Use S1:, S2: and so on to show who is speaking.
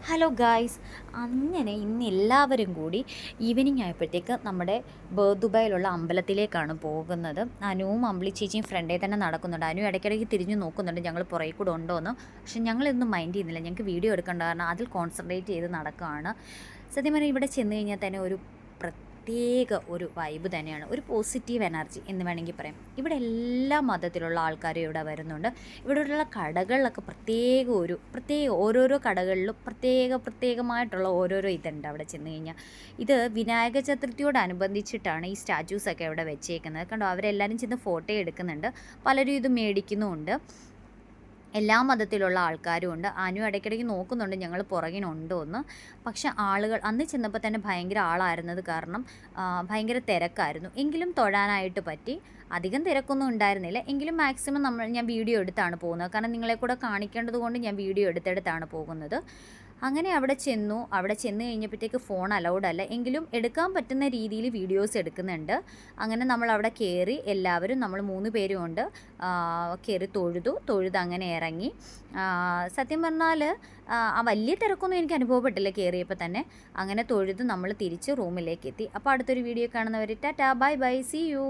S1: Hello guys, അങ്ങനെ ഇന്ന് എല്ലാവരും കൂടി ഈവനിങ് ആയപ്പോഴത്തേക്ക് നമ്മുടെ ദുബായിലുള്ള അമ്പലത്തിലേക്കാണ് പോകുന്നത്. അനുവും അമ്പിളി ചേച്ചിയും ഫ്രണ്ടേ തന്നെ നടക്കുന്നുണ്ട്. അനു ഇടയ്ക്കിടയ്ക്ക് തിരിഞ്ഞു നോക്കുന്നുണ്ട് ഞങ്ങൾ പുറകെ കൂടെ ഉണ്ടോ എന്ന്. പക്ഷെ ഞങ്ങളിതൊന്നും മൈൻഡ് ചെയ്യുന്നില്ല. ഞങ്ങൾക്ക് വീഡിയോ എടുക്കേണ്ട കാരണം അതിൽ കോൺസെൻട്രേറ്റ് ചെയ്ത് നടക്കുകയാണ്. സത്യം പറഞ്ഞാൽ ഇവിടെ ചെന്ന് കഴിഞ്ഞാൽ തന്നെ ഒരു പ്രത്യേക ഒരു വൈബ് തന്നെയാണ്, ഒരു പോസിറ്റീവ് എനർജി എന്ന് വേണമെങ്കിൽ പറയാം. ഇവിടെ എല്ലാ മതത്തിലുള്ള ആൾക്കാരും ഇവിടെ വരുന്നുണ്ട്. ഇവിടെയുള്ള കടകളിലൊക്കെ പ്രത്യേക ഓരോരോ കടകളിലും പ്രത്യേകമായിട്ടുള്ള ഓരോരോ ഇതുണ്ട്. അവിടെ ചെന്ന് കഴിഞ്ഞാൽ ഇത് വിനായക ചതുർത്ഥിയോടനുബന്ധിച്ചിട്ടാണ് ഈ സ്റ്റാച്യൂസൊക്കെ ഇവിടെ വെച്ചേക്കുന്നത്. കണ്ടോ, അവരെല്ലാവരും ചെന്ന് ഫോട്ടോ എടുക്കുന്നുണ്ട്, പലരും ഇത് മേടിക്കുന്നുമുണ്ട്. എല്ലാ മതത്തിലുള്ള ആൾക്കാരും ഉണ്ട്. അനു ഇടയ്ക്കിടയ്ക്ക് നോക്കുന്നുണ്ട് ഞങ്ങൾ പുറകിനുണ്ടോ എന്ന്. പക്ഷെ ആളുകൾ അന്ന് ചെന്നപ്പോൾ തന്നെ ഭയങ്കര ആളായിരുന്നത് കാരണം ഭയങ്കര തിരക്കായിരുന്നു. എങ്കിലും തൊഴാനായിട്ട് പറ്റി. അധികം തിരക്കൊന്നും ഉണ്ടായിരുന്നില്ല. എങ്കിലും മാക്സിമം ഞാൻ വീഡിയോ എടുത്താണ് പോകുന്നത്. കാരണം നിങ്ങളെ കൂടെ കാണിക്കേണ്ടത് കൊണ്ട് ഞാൻ വീഡിയോ എടുത്തെടുത്താണ് പോകുന്നത്. അങ്ങനെ അവിടെ ചെന്ന് കഴിഞ്ഞപ്പോഴത്തേക്ക് ഫോൺ അലൗഡ് അല്ല, എങ്കിലും എടുക്കാൻ പറ്റുന്ന രീതിയിൽ വീഡിയോസ് എടുക്കുന്നുണ്ട്. അങ്ങനെ നമ്മൾ അവിടെ കയറി, എല്ലാവരും നമ്മൾ 3 പേരും ഉണ്ട്. കയറി തൊഴുത് അങ്ങനെ ഇറങ്ങി. സത്യം പറഞ്ഞാൽ വലിയ തിരക്കൊന്നും എനിക്ക് അനുഭവപ്പെട്ടില്ല കയറിയപ്പോൾ തന്നെ. അങ്ങനെ തൊഴുത് നമ്മൾ തിരിച്ച് റൂമിലേക്ക് എത്തി. അപ്പോൾ അടുത്തൊരു വീഡിയോ കാണുന്നവരെ tata, bye bye, see U.